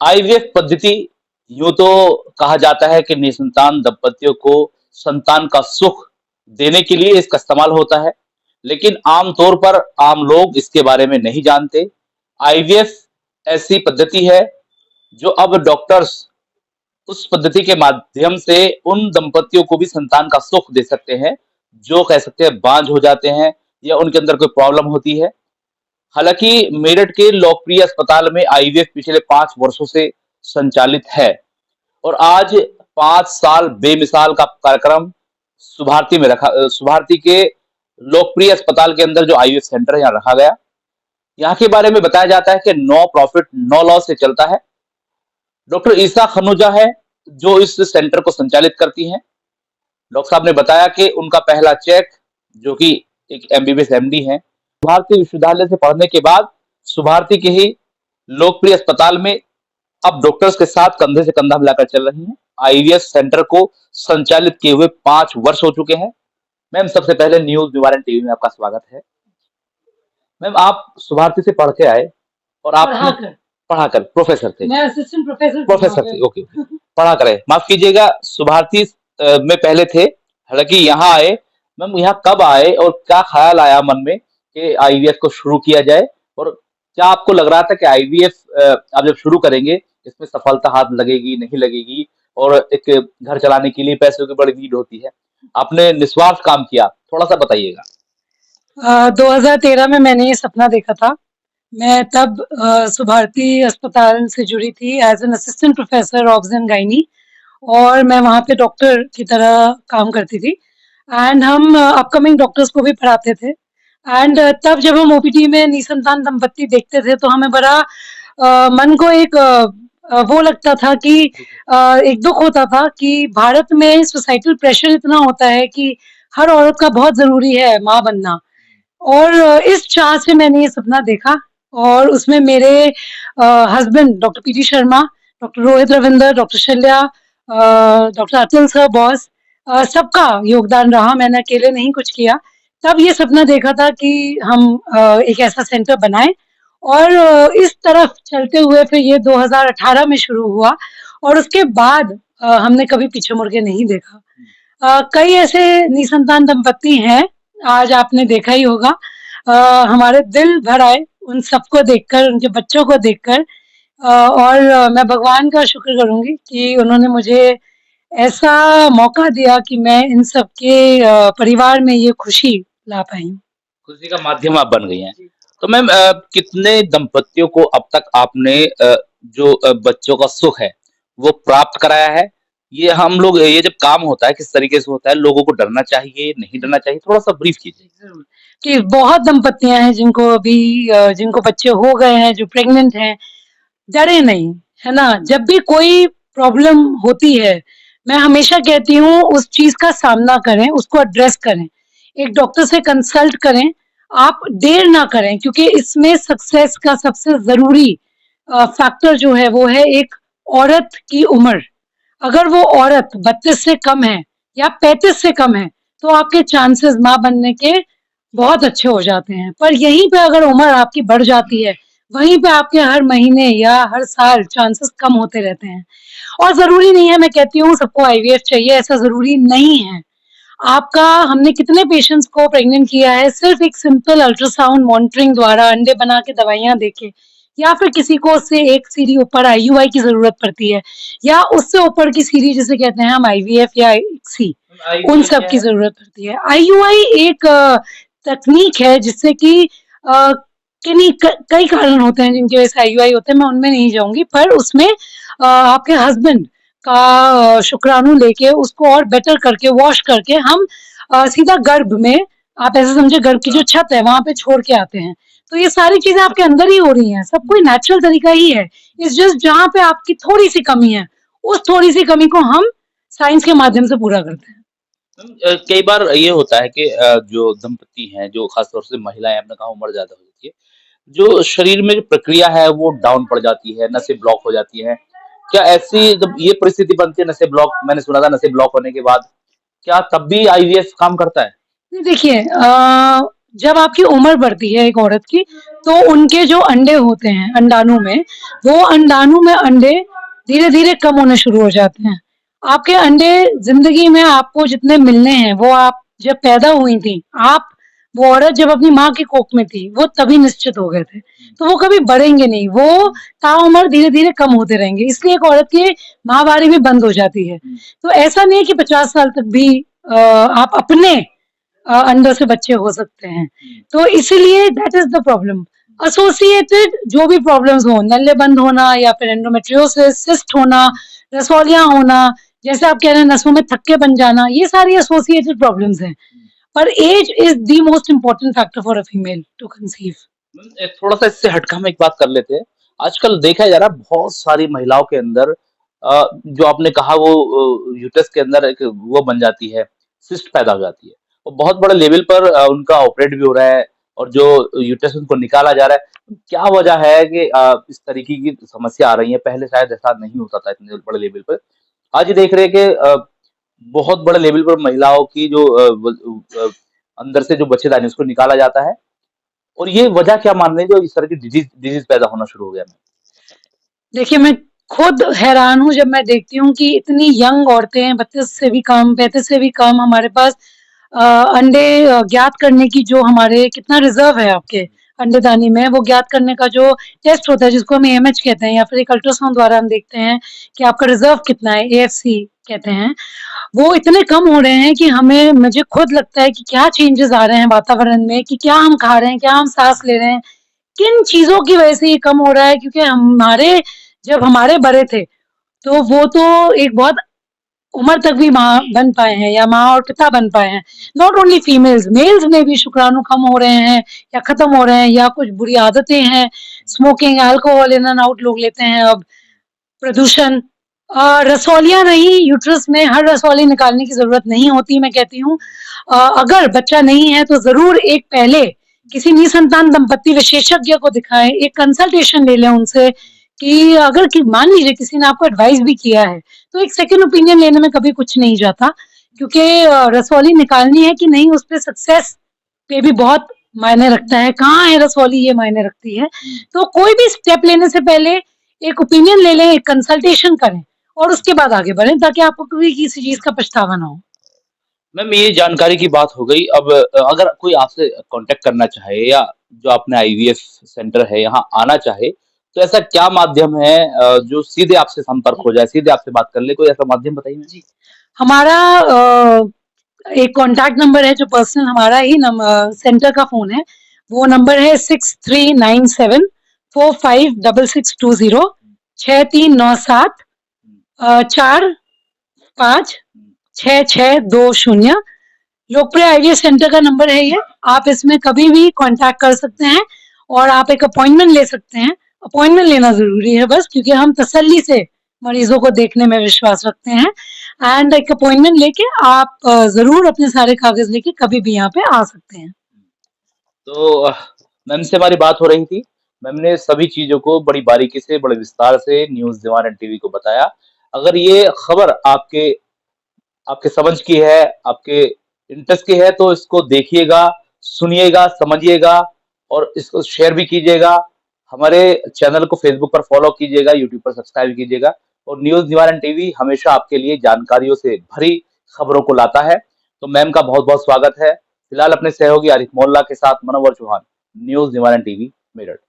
IVF पद्धति यूं तो कहा जाता है कि निसंतान दंपतियों को संतान का सुख देने के लिए इसका इस्तेमाल होता है, लेकिन आमतौर पर आम लोग इसके बारे में नहीं जानते। आईवीएफ ऐसी पद्धति है जो अब डॉक्टर्स उस पद्धति के माध्यम से उन दंपतियों को भी संतान का सुख दे सकते हैं, जो कह सकते हैं बांझ हो जाते हैं या उनके अंदर कोई प्रॉब्लम होती है। हालांकि मेरठ के लोकप्रिय अस्पताल में आईवीएफ पिछले 5 वर्षों से संचालित है और आज 5 साल बेमिसाल का कार्यक्रम सुभारती के लोकप्रिय अस्पताल के अंदर जो आईवीएफ सेंटर है यहाँ रखा गया। यहाँ के बारे में बताया जाता है कि नो प्रॉफिट नो लॉस से चलता है। डॉक्टर ईसा खनुजा है जो इस सेंटर को संचालित करती हैं। डॉक्टर साहब ने बताया कि उनका पहला चेक, जो कि एक एमबीबीएस एमडी हैं, भारतीय विश्वविद्यालय से पढ़ने के बाद सुभारती के ही लोकप्रिय अस्पताल में अब डॉक्टर्स के साथ कंधे से कंधा मिलाकर चल रही हैं। आईवीएफ सेंटर को संचालित किए हुए 5 वर्ष हो चुके हैं। मैम, सबसे पहले न्यूज निवारण टीवी में आपका स्वागत है। मैम, आप सुभारती से पढ़ के आए और आप पढ़ाकर प्रोफेसर थे। मैं असिस्टेंट प्रोफेसर थे, ओके। पढ़ा करे, माफ कीजिएगा, सुभारती में पहले थे, हालांकि यहाँ आए। मैम, यहाँ कब आए और क्या ख्याल आया मन में कि आईवीएफ को शुरू किया जाए, और क्या आपको लग रहा था कि आईवीएफ आप जब शुरू करेंगे इसमें सफलता हाथ लगेगी नहीं लगेगी, और एक घर चलाने के लिए पैसों की बड़ी नीड होती है। आपने निस्वार्थ काम किया, थोड़ा सा बताइएगा। 2013 में मैंने ये सपना देखा था। मैं तब सुभारती अस्पताल से जुड़ी थी as an assistant professor obs and gynae, और मैं वहाँ पे डॉक्टर की तरह काम करती थी। एंड हम अपकमिंग डॉक्टर्स को भी पढ़ाते थे। एंड तब जब हम ओपीडी में निसंतान दंपत्ति देखते थे तो हमें बड़ा मन को एक वो लगता था कि एक दुख होता था कि भारत में सोसाइटल प्रेशर इतना होता है कि हर औरत का बहुत जरूरी है माँ बनना। और इस चाह से मैंने ये सपना देखा, और उसमें मेरे husband doctor PT Sharma, doctor Rohit Ravinder, doctor Shalya, doctor Atul sir, boss, सबका योगदान रहा। मैंने अकेले नहीं कुछ किया। तब ये सपना देखा था कि हम एक ऐसा सेंटर बनाएं, और इस तरफ चलते हुए फिर ये 2018 में शुरू हुआ, और उसके बाद हमने कभी पीछे मुड़ के नहीं देखा। कई ऐसे निसंतान दंपत्ति हैं, आज आपने देखा ही होगा। हमारे दिल भर आए उन सबको देखकर, उनके बच्चों को देखकर, और मैं भगवान का शुक्र करूंगी कि उन्होंने मुझे ऐसा मौका दिया कि मैं इन सबके परिवार में ये खुशी ला पाई हूँ। खुशी का माध्यम आप बन गई हैं। तो मैम, कितने दंपतियों को अब तक आपने जो बच्चों का सुख है वो प्राप्त कराया है? ये हम लोग, ये जब काम होता है किस तरीके से होता है, लोगों को डरना चाहिए नहीं डरना चाहिए, थोड़ा सा ब्रीफ कीजिए। जरूर। कि बहुत दंपत्तियां हैं जिनको अभी जिनको बच्चे हो गए हैं, जो प्रेग्नेंट हैं, डरे नहीं, है ना। जब भी कोई प्रॉब्लम होती है, मैं हमेशा कहती हूँ उस चीज का सामना करें, उसको एड्रेस करें, एक डॉक्टर से कंसल्ट करें, आप देर ना करें, क्योंकि इसमें सक्सेस का सबसे जरूरी फैक्टर जो है वो है एक औरत की उम्र। अगर वो औरत 32 से कम है या 35 से कम है तो आपके चांसेस माँ बनने के बहुत अच्छे हो जाते हैं। पर यहीं पे अगर उम्र आपकी बढ़ जाती है, वहीं पे आपके हर महीने या हर साल चांसेस कम होते रहते हैं। और जरूरी नहीं है, मैं कहती हूँ सबको आईवीएफ चाहिए, ऐसा जरूरी नहीं है। आपका, हमने कितने पेशेंट्स को प्रेग्नेंट किया है सिर्फ एक सिंपल अल्ट्रासाउंड मॉनिटरिंग द्वारा, अंडे बना के दवाइयां देके, या फिर किसी को उससे एक सीढ़ी ऊपर आईयूआई की जरूरत पड़ती है, या उससे ऊपर की सीढ़ी जिसे कहते हैं हम आईवीएफ या सी, उन सब की जरूरत पड़ती है। आईयूआई एक तकनीक है जिससे कि कई कारण होते हैं जिनकी वजह से आईयूआई होते हैं, मैं उनमें नहीं जाऊंगी, पर उसमें आपके हस्बैंड का शुक्राणु लेके उसको और बेटर करके वॉश करके हम सीधा गर्भ में, आप ऐसे समझे गर्भ की जो छत है वहां पे छोड़ के आते हैं। तो ये सारी चीजें आपके अंदर ही हो रही हैं, सब कोई नेचुरल तरीका ही है। इस जस्ट जहाँ पे आपकी थोड़ी सी कमी है, उस थोड़ी सी कमी को हम साइंस के माध्यम से पूरा करते हैं। कई बार ये होता है कि जो दंपति हैं, जो खासतौर से महिलाएं, आपने कहा उम्र ज्यादा हो जाती है, जो शरीर में जो प्रक्रिया है वो डाउन पड़ जाती है, नसें ब्लॉक हो जाती हैं। क्या ऐसी जब ये परिस्थिति बनती है, नसें ब्लॉक, मैंने सुना था नसें ब्लॉक होने के बाद, क्या तब भी आईवीएफ काम करता है? देखिए, जब आपकी उम्र बढ़ती है एक औरत की, तो उनके जो अंडे होते हैं अंडाणु में, वो अंडाणु में अंडे धीरे-धीरे कम होने शुरू हो जाते हैं। आपके अंडे ज़िंदगी में आपको जितने मिलने हैं, वो आप जब पैदा हुई थी, वो औरत जब अपनी माँ की कोख में थी, वो तभी निश्चित हो गए थे। तो वो कभी बढ़ेंगे नहीं, वो ताउम्र धीरे-धीरे कम होते रहेंगे। इसलिए एक औरत की माहवारी भी बंद हो जाती है। तो ऐसा नहीं है कि 50 साल तक भी आप अपने अंडों से बच्चे हो सकते हैं। तो इसीलिए that is the problem. Associated जो भी प्रॉब्लम्स हो, नल्ले बंद होना या फिर एंडोमेट्रियोसिस, सिस्ट होना, रसौलियाँ होना, जैसे आप कह रहे हैं नसों में थक्के बन जाना, ये सारी एसोसिएटेड प्रॉब्लम्स हैं। पर age is the most important factor for a female to conceive. थोड़ा-सा इससे हटके हम एक बात कर लेते हैं। आजकल देखा जा रहा है बहुत सारी महिलाओं के अंदर जो आपने कहा वो यूट्रस के अंदर एक वो बन जाती है, सिस्ट पैदा हो जाती है। और बहुत बड़े लेवल पर उनका ऑपरेट भी हो रहा है और जो यूट्रस उनको निकाला जा रहा है। क्या वजह है कि इस तरीके की समस्या आ रही है? पहले शायद ऐसा नहीं होता था इतने बड़े लेवल पर। आज ये देख रहे हैं कि बहुत बड़े लेवल पर महिलाओं की जो अंदर से जो बच्चेदानी उसको निकाला जाता है। और ये वजह क्या मान रहे हैं जो इस तरह की डिजीज पैदा होना शुरू हो गया है? देखिए, मैं खुद हैरान हूँ जब मैं देखती हूँ कि इतनी यंग औरतें 32 से भी कम, 35 से भी कम हमारे पास अंडे ज्ञात करने की जो हमारे कितना रिज़र्व है आपके अंडेदानी में, वो ज्ञात करने का जो टेस्ट होता है जिसको हम एएमएच कहते हैं या फिर एक अल्ट्रासाउंड द्वारा हम देखते हैं कि आपका रिज़र्व कितना है, एएफसी कहते हैं। वो इतने कम हो रहे हैं कि मुझे खुद लगता है कि क्या चेंजेस आ रहे हैं वातावरण में, कि क्या हम खा रहे हैं, क्या हम सांस ले रहे हैं, किन चीजों की वजह से ये कम हो रहा है। क्योंकि जब हमारे बड़े थे तो वो तो एक बहुत उम्र तक भी माँ बन पाए हैं या माँ और पिता बन पाए हैं। नॉट ओनली फीमेल्स, मेल्स में भी शुक्राणु कम हो रहे हैं या खत्म हो रहे हैं, या कुछ बुरी आदतें हैं, smoking, alcohol in and out लोग लेते हैं, अब प्रदूषण, रसौलियाँ नहीं, यूट्रस में हर रसौली निकालने की ज़रूरत नहीं होती। मैं कहती हूँ अगर बच्चा नहीं है तो ज़रूर एक पहले किसी निसंतान दंपत्ति विशेषज्ञ को दिखाएँ, एक कंसल्टेशन ले लें उनसे, कि अगर कि मान लीजिए किसी ने आपको एडवाइस भी किया है, तो एक सेकंड ओपिनियन लेने में कभी कुछ नहीं जाता। क्योंकि रसौली निकालनी है कि नहीं, उस पे सक्सेस पे भी बहुत मायने रखता है, कहाँ है रसौली ये मायने रखती है। तो कोई भी स्टेप लेने से पहले एक ओपिनियन ले लें, एक कंसल्टेशन करें और उसके बाद आगे बढ़ें, ताकि आपको कभी किसी चीज़ का पछतावा ना हो। मैम ये जानकारी की बात हो गई। अब अगर कोई आपसे कांटेक्ट करना चाहे या जो अपने आईवीएफ सेंटर है यहाँ आना चाहे, तो ऐसा क्या माध्यम है जो सीधे आपसे संपर्क हो जाए, सीधे आपसे बात कर ले? कोई ऐसा माध्यम बताइए मैम? जी, हमारा एक कॉन्टैक्ट नंबर है जो पर्सनल हमारा ही सेंटर का फ़ोन है। वो नंबर है 6397456620, 6397 456620। लोकप्रिय आईवीएफ सेंटर का नंबर है ये। आप इसमें कभी भी कांटेक्ट कर सकते हैं और आप एक अपॉइंटमेंट ले सकते हैं। अपॉइंटमेंट लेना ज़रूरी है बस, क्योंकि हम तसल्ली से मरीज़ों को देखने में विश्वास रखते हैं। एंड एक अपॉइंटमेंट लेके आप ज़रूर अपने सारे कागज़ लेके कभी भी यहाँ पे आ सकते हैं। तो मैम से हमारी बात हो रही थी। मैम ने सभी चीज़ों को बड़ी बारीकी से, बड़े विस्तार से न्यूज़ दीवाना टीवी को बताया। अगर ये खबर आपके आपके समझ की है, आपके इंटरेस्ट की है तो इसको देखिएगा, सुनिएगा, समझिएगा और इसको शेयर भी कीजिएगा। हमारे चैनल को फ़ेसबुक पर फ़ॉलो कीजिएगा, यूट्यूब पर सब्सक्राइब कीजिएगा और न्यूज़ निवारण टीवी हमेशा आपके लिए जानकारियों से भरी खबरों को लाता है। तो मैम का बहुत-बहुत स्वागत है। फिलहाल अपने सहयोगी आरिफ मोल्ला के साथ मनोवर चौहान, न्यूज़ निवारण टीवी, मेरठ।